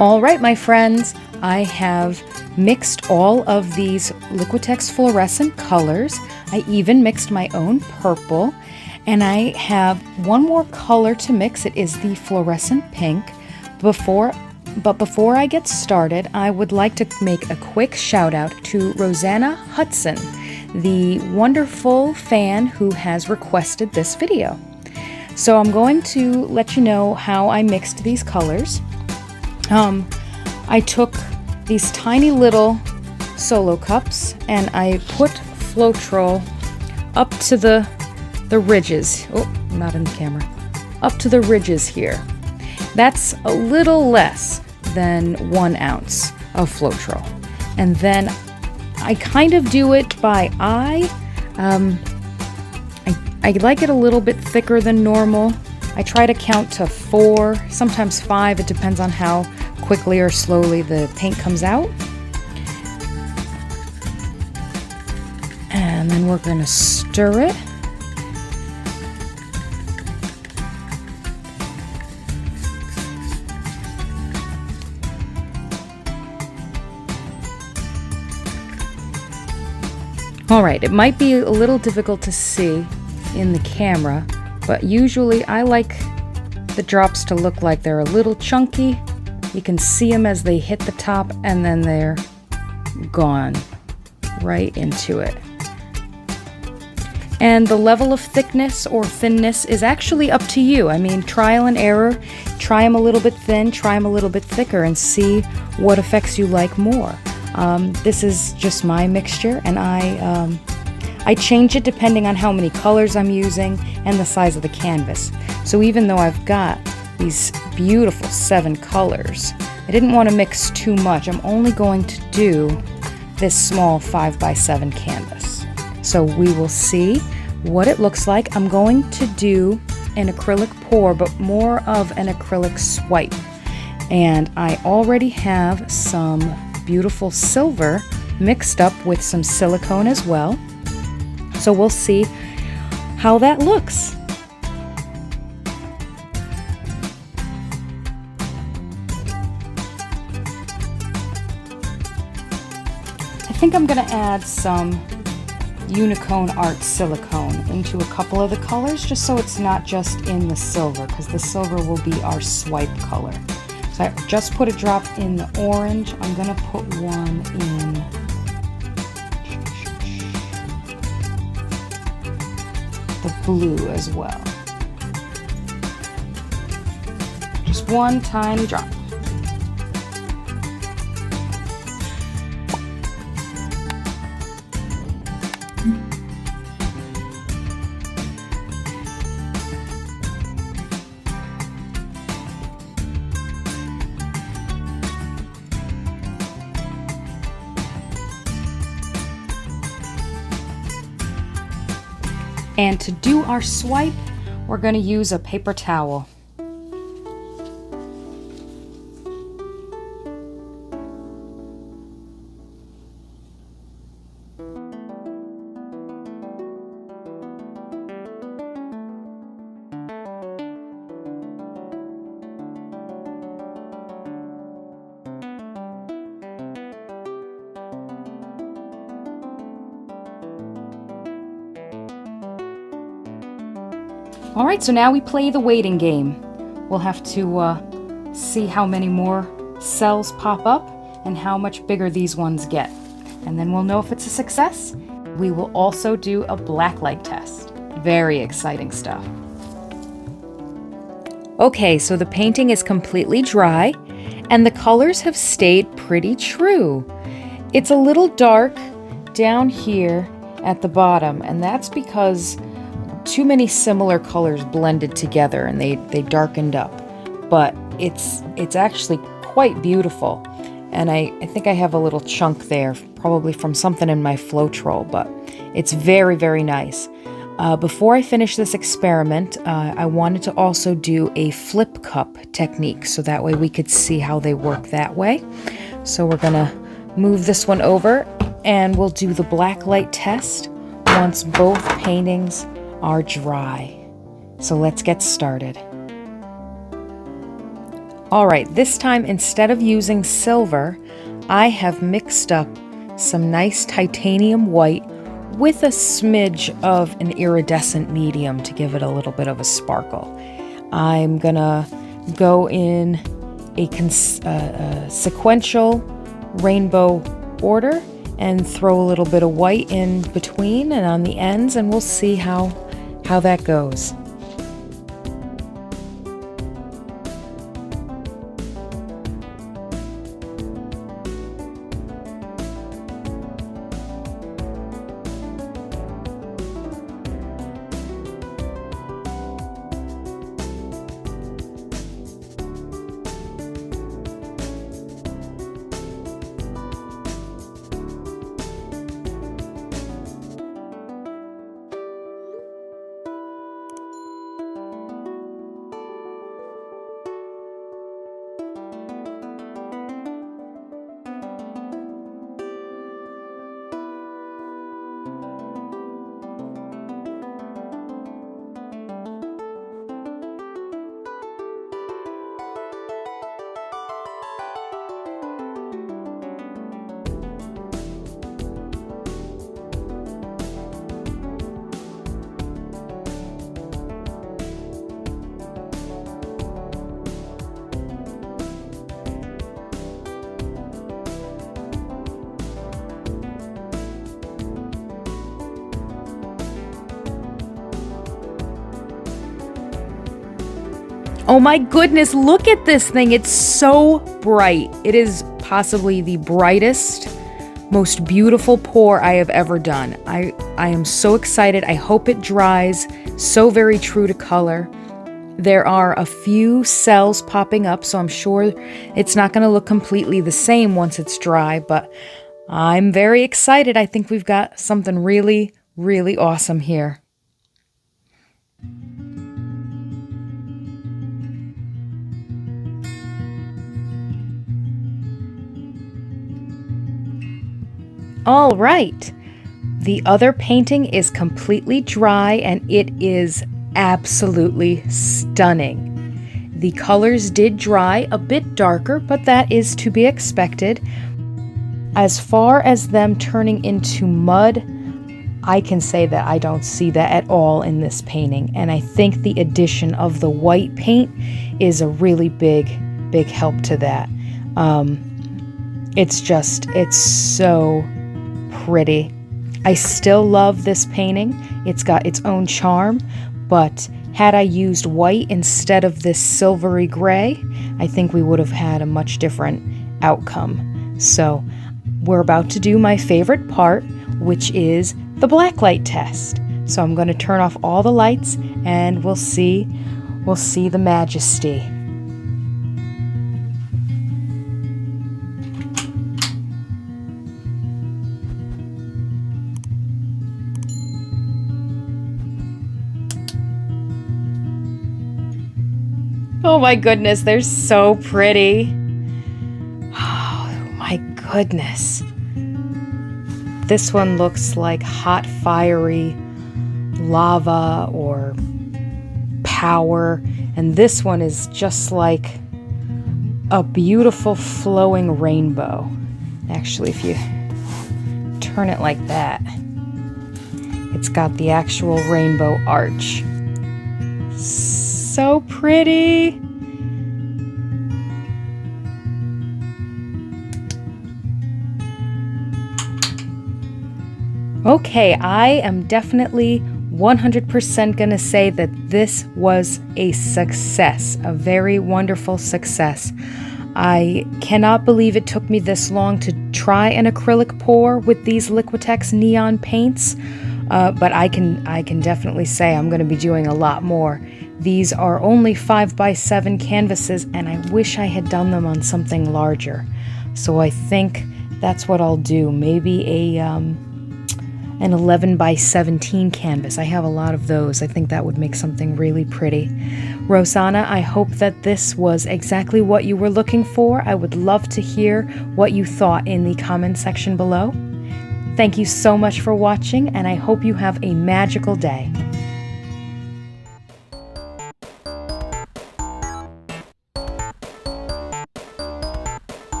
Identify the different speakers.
Speaker 1: All right, my friends, I have mixed all of these Liquitex fluorescent colors. I even mixed my own purple, and I have one more color to mix. It is the fluorescent pink. Before I get started, I would like to make a quick shout out to Rosanna Hudson, the wonderful fan who has requested this video. So I'm going to let you know how I mixed these colors. I took these tiny little solo cups and I put Floetrol up to the ridges. Oh, not in the camera. Up to the ridges here. That's a little less than 1 ounce of Floetrol. And then I kind of do it by eye. I like it a little bit thicker than normal. I try to count to 4, sometimes 5. It depends on how quickly or slowly the paint comes out. And then we're going to stir it. Alright, it might be a little difficult to see in the camera, but usually I like the drops to look like they're a little chunky. You can see them as they hit the top and then they're gone right into it. And the level of thickness or thinness is actually up to you. I mean, trial and error. Try them a little bit thin, try them a little bit thicker, and see what effects you like more. This is just my mixture, and I change it depending on how many colors I'm using and the size of the canvas. So even though I've got these beautiful 7 colors, I didn't want to mix too much. I'm only going to do this small 5x7 canvas. So we will see what it looks like. I'm going to do an acrylic pour, but more of an acrylic swipe. And I already have some beautiful silver mixed up with some silicone as well. So we'll see how that looks. I think I'm going to add some Unicone Art silicone into a couple of the colors, just so it's not just in the silver, because the silver will be our swipe color. So I just put a drop in the orange. I'm going to put one in the blue as well. Just one tiny drop. And to do our swipe, we're going to use a paper towel. Alright, so now we play the waiting game. We'll have to see how many more cells pop up and how much bigger these ones get. And then we'll know if it's a success. We will also do a blacklight test. Very exciting stuff. Okay, so the painting is completely dry and the colors have stayed pretty true. It's a little dark down here at the bottom, and that's because too many similar colors blended together and they darkened up, but it's actually quite beautiful. And I think I have a little chunk there, probably from something in my Floetrol, but it's very, very nice. Before I finish this experiment, I wanted to also do a flip cup technique, so that way we could see how they work that way. So we're gonna move this one over and we'll do the blacklight test once both paintings are dry. So let's get started. All right, this time instead of using silver, I have mixed up some nice titanium white with a smidge of an iridescent medium to give it a little bit of a sparkle. I'm gonna go in a sequential rainbow order and throw a little bit of white in between and on the ends, and we'll see how that goes. Oh my goodness, look at this thing. It's so bright. It is possibly the brightest, most beautiful pour I have ever done. I am so excited. I hope it dries so very true to color. There are a few cells popping up, so I'm sure it's not going to look completely the same once it's dry, but I'm very excited. I think we've got something really, really awesome here. All right, the other painting is completely dry and it is absolutely stunning. The colors did dry a bit darker, but that is to be expected. As far as them turning into mud, I can say that I don't see that at all in this painting, and I think the addition of the white paint is a really big help to that. It's so pretty. I still love this painting. It's got its own charm, but had I used white instead of this silvery gray, I think we would have had a much different outcome. So we're about to do my favorite part, which is the blacklight test. So I'm going to turn off all the lights and we'll see the majesty. Oh my goodness, they're so pretty. Oh my goodness. This one looks like hot, fiery lava or power. And this one is just like a beautiful flowing rainbow. Actually, if you turn it like that, it's got the actual rainbow arch. So pretty. Okay, I am definitely 100% gonna say that this was a success, a very wonderful success. I cannot believe it took me this long to try an acrylic pour with these Liquitex neon paints, but I can definitely say I'm gonna be doing a lot more. These are only 5x7 canvases, and I wish I had done them on something larger. So I think that's what I'll do. Maybe an 11x17 canvas. I have a lot of those. I think that would make something really pretty. Rosanna, I hope that this was exactly what you were looking for. I would love to hear what you thought in the comment section below. Thank you so much for watching, and I hope you have a magical day.